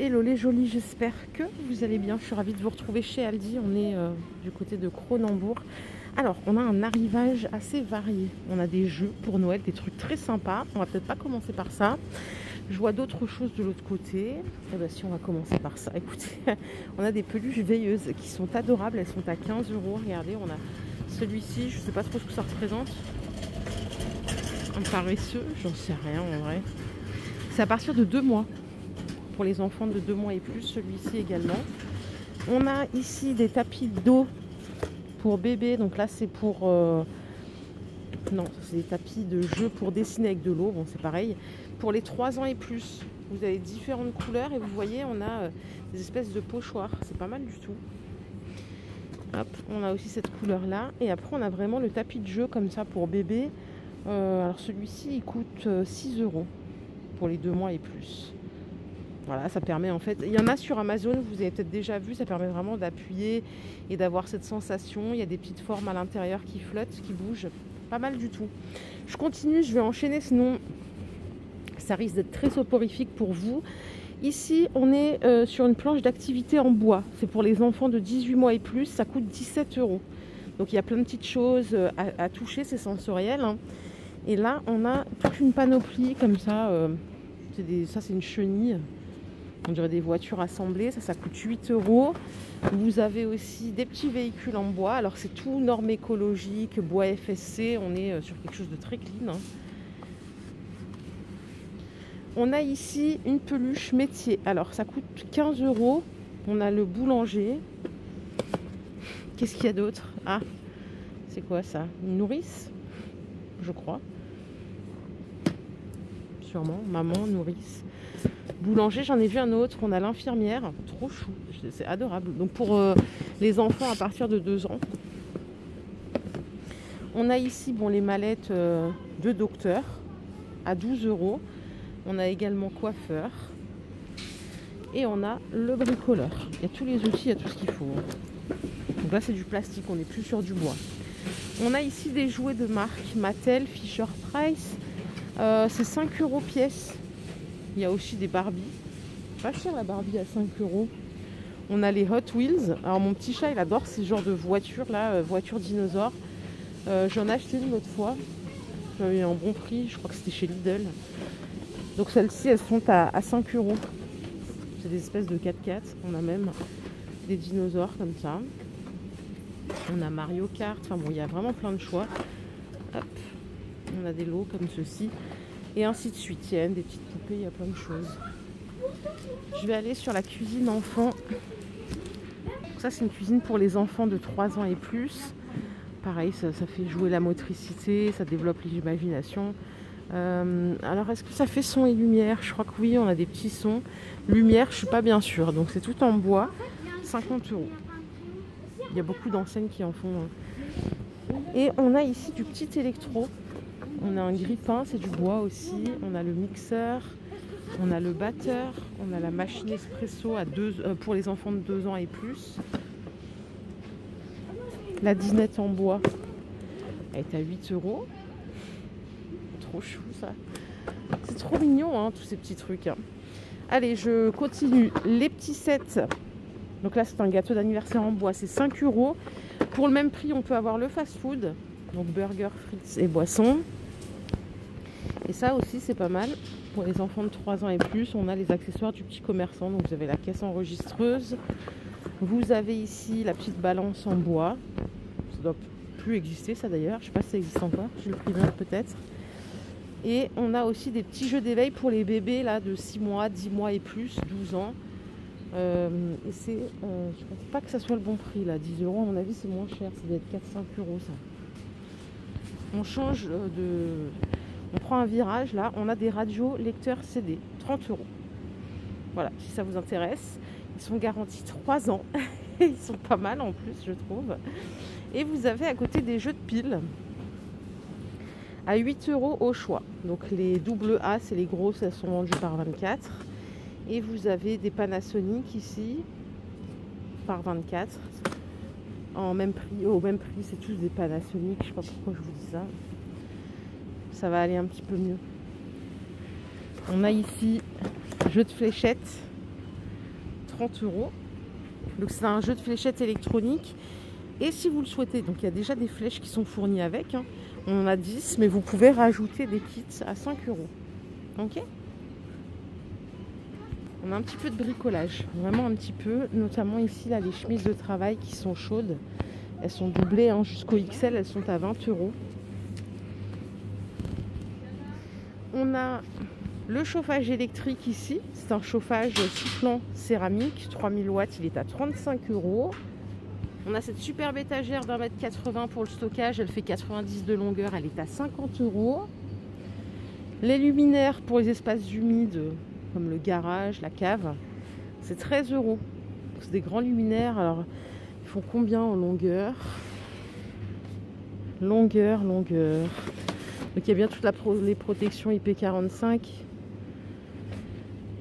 Hello les jolis, j'espère que vous allez bien. Je suis ravie de vous retrouver chez Aldi. On est du côté de Cronenbourg. Alors, on a un arrivage assez varié. On a des jeux pour Noël, des trucs très sympas. On va peut-être pas commencer par ça. Je vois d'autres choses de l'autre côté. Eh bien, si on va commencer par ça, écoutez, on a des peluches veilleuses qui sont adorables. Elles sont à 15 €. Regardez, on a celui-ci, je ne sais pas trop ce que ça représente. Un paresseux, j'en sais rien en vrai. C'est à partir de 2 mois. Pour les enfants de 2 mois et plus, celui-ci également. On a ici des tapis d'eau pour bébé. Donc là, c'est pour... Non, c'est des tapis de jeu pour dessiner avec de l'eau. Bon, c'est pareil. Pour les 3 ans et plus, vous avez différentes couleurs. Et vous voyez, on a des espèces de pochoirs. C'est pas mal du tout. Hop, on a aussi cette couleur-là. Et après, on a vraiment le tapis de jeu comme ça pour bébé. Alors celui-ci, il coûte 6 € pour les 2 mois et plus. Voilà, ça permet en fait, il y en a sur Amazon, vous avez peut-être déjà vu, ça permet vraiment d'appuyer et d'avoir cette sensation. Il y a des petites formes à l'intérieur qui flottent, qui bougent, pas mal du tout. Je continue, je vais enchaîner, sinon ça risque d'être très soporifique pour vous. Ici, on est sur une planche d'activité en bois. C'est pour les enfants de 18 mois et plus, ça coûte 17 €. Donc il y a plein de petites choses à toucher, c'est sensoriel. Hein. Et là, on a toute une panoplie comme ça. Ça, c'est une chenille. On dirait des voitures assemblées, ça coûte 8 €. Vous avez aussi des petits véhicules en bois. Alors c'est tout normes écologiques, bois FSC, on est sur quelque chose de très clean. Hein. On a ici une peluche métier. Alors ça coûte 15 €. On a le boulanger. Qu'est-ce qu'il y a d'autre? Ah, c'est quoi ça? Une nourrice, je crois. Sûrement, maman, nourrice. Boulanger, j'en ai vu un autre, on a l'infirmière, trop chou, c'est adorable. Donc pour les enfants à partir de 2 ans. On a ici les mallettes de docteur à 12 €. On a également coiffeur. Et on a le bricoleur. Il y a tous les outils, il y a tout ce qu'il faut. Donc là c'est du plastique, on n'est plus sur du bois. On a ici des jouets de marque Mattel, Fisher Price. C'est 5 € pièce. Il y a aussi des Barbie. Pas cher la Barbie à 5 €. On a les Hot Wheels. Alors mon petit chat il adore ces genres de voitures là, voitures dinosaures. J'en ai acheté une autre fois. J'avais eu un bon prix, je crois que c'était chez Lidl. Donc celles-ci elles sont à 5 €. C'est des espèces de 4x4. On a même des dinosaures comme ça. On a Mario Kart. Enfin bon, il y a vraiment plein de choix. Hop. On a des lots comme ceci. Et ainsi de suite. Il y a des petites poupées, il y a plein de choses. Je vais aller sur la cuisine enfant. Ça, c'est une cuisine pour les enfants de 3 ans et plus. Pareil, ça fait jouer la motricité, ça développe l'imagination. Alors, est-ce que ça fait son et lumière? Je crois que oui, on a des petits sons. Lumière, je ne suis pas bien sûre. Donc, c'est tout en bois. 50 €. Il y a beaucoup d'enseignes qui en font. Et on a ici du petit électro. On a un grille-pain, c'est du bois aussi. On a le mixeur, on a le batteur, on a la machine espresso pour les enfants de 2 ans et plus. La dinette en bois, elle est à 8 €. Trop chou ça. C'est trop mignon hein, tous ces petits trucs. Hein. Allez, je continue. Les petits sets. Donc là, c'est un gâteau d'anniversaire en bois, c'est 5 €. Pour le même prix, on peut avoir le fast-food. Donc burger, frites et boissons. Et ça aussi c'est pas mal. Pour les enfants de 3 ans et plus, on a les accessoires du petit commerçant. Donc vous avez la caisse enregistreuse. Vous avez ici la petite balance en bois. Ça doit plus exister ça d'ailleurs. Je sais pas si ça existe encore. Je le primeur peut-être. Et on a aussi des petits jeux d'éveil pour les bébés là de 6 mois, 10 mois et plus, 12 ans. Et c'est, je pense pas que ça soit le bon prix là. 10 € à mon avis c'est moins cher. Ça doit être 4-5 € ça. On change de... On prend un virage, là, on a des radios lecteurs CD, 30 €. Voilà, si ça vous intéresse. Ils sont garantis 3 ans. Ils sont pas mal en plus, je trouve. Et vous avez à côté des jeux de piles à 8 € au choix. Donc les double A, c'est les grosses, elles sont vendues par 24. Et vous avez des Panasonic ici, par 24. Au même prix, c'est tous des Panasonic. Je sais pas pourquoi je vous dis ça. Ça va aller un petit peu mieux. On a ici jeu de fléchettes 30 €. Donc c'est un jeu de fléchettes électronique. Et si vous le souhaitez, donc il y a déjà des flèches qui sont fournies avec. Hein. On en a 10, mais vous pouvez rajouter des kits à 5 €. Ok ? On a un petit peu de bricolage, vraiment un petit peu. Notamment ici, là, les chemises de travail qui sont chaudes. Elles sont doublées hein, jusqu'au XL, elles sont à 20 €. On a le chauffage électrique ici. C'est un chauffage soufflant céramique, 3000 watts, il est à 35 €. On a cette superbe étagère d'1,80 m pour le stockage, elle fait 90 de longueur, elle est à 50 €. Les luminaires pour les espaces humides, comme le garage, la cave, c'est 13 €. C'est des grands luminaires, alors ils font combien en longueur ? Longueur. Donc il y a bien toutes les protections IP45.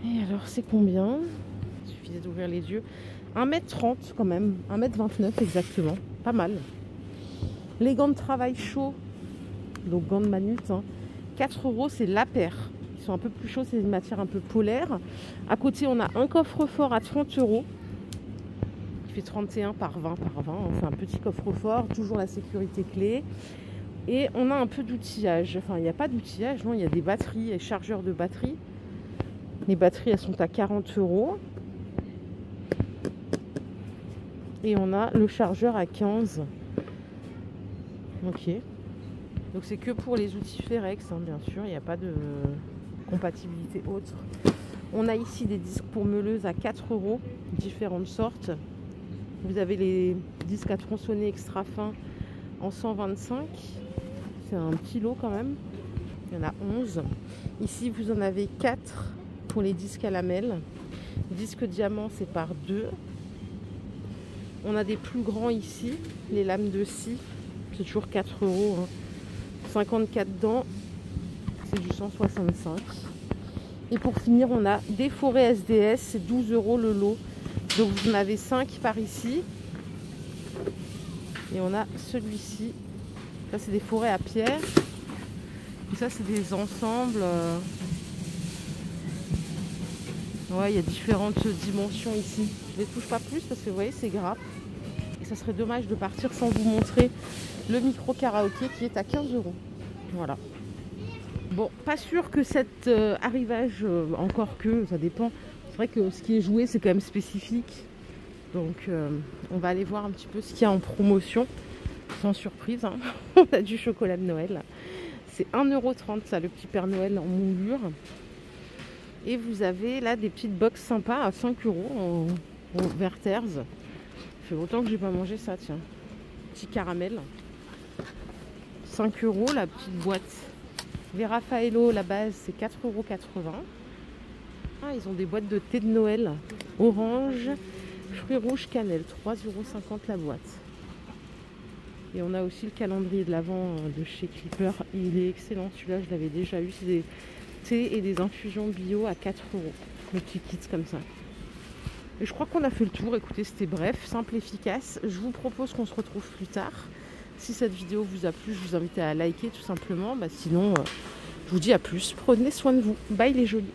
Et alors c'est combien ? Il suffisait d'ouvrir les yeux. 1,30 m quand même, 1,29 m exactement, pas mal. Les gants de travail chauds, donc gants de manut, hein, 4 €, c'est la paire. Ils sont un peu plus chauds, c'est une matière un peu polaire. À côté, on a un coffre-fort à 30 €, qui fait 31 par 20 par 20. Hein, c'est un petit coffre-fort, toujours la sécurité clé. Et on a un peu d'outillage. Enfin, il n'y a pas d'outillage, non, il y a des batteries et chargeurs de batteries. Les batteries, elles sont à 40 €. Et on a le chargeur à 15. Ok. Donc c'est que pour les outils Ferrex, hein, bien sûr. Il n'y a pas de compatibilité autre. On a ici des disques pour meuleuse à 4 €, différentes sortes. Vous avez les disques à tronçonner extra fins en 125. C'est un petit lot quand même. Il y en a 11. Ici, vous en avez 4 pour les disques à lamelles. Disque diamant, c'est par 2. On a des plus grands ici, les lames de scie, c'est toujours 4 €. Hein. 54 dents, c'est du 165. Et pour finir, on a des forêts SDS, c'est 12 € le lot. Donc vous en avez 5 par ici. Et on a celui-ci. Ça, c'est des forêts à pierre. Et ça, c'est des ensembles. Ouais, il y a différentes dimensions ici. Je ne les touche pas plus parce que vous voyez, c'est gras. Et ça serait dommage de partir sans vous montrer le micro karaoké qui est à 15 €. Voilà. Bon, pas sûr que cet arrivage, encore que, ça dépend. C'est vrai que ce qui est joué, c'est quand même spécifique. Donc, on va aller voir un petit peu ce qu'il y a en promotion. Sans surprise, hein. On a du chocolat de Noël. C'est 1,30 € ça, le petit Père Noël en moulure. Et vous avez là des petites box sympas à 5 € en Werther's. Ça fait longtemps que j'ai pas mangé ça, tiens. Petit caramel. 5 € la petite boîte. Les Raffaello, la base, c'est 4,80 €. Ah, ils ont des boîtes de thé de Noël. Orange, fruits rouges, cannelle. 3,50 € la boîte. Et on a aussi le calendrier de l'Avent de chez Clipper. Il est excellent, celui-là, je l'avais déjà eu. C'est des thés et des infusions bio à 4 €. Le petit kit comme ça. Et je crois qu'on a fait le tour. Écoutez, c'était bref, simple, efficace. Je vous propose qu'on se retrouve plus tard. Si cette vidéo vous a plu, je vous invite à liker tout simplement. Sinon, je vous dis à plus. Prenez soin de vous. Bye les jolis.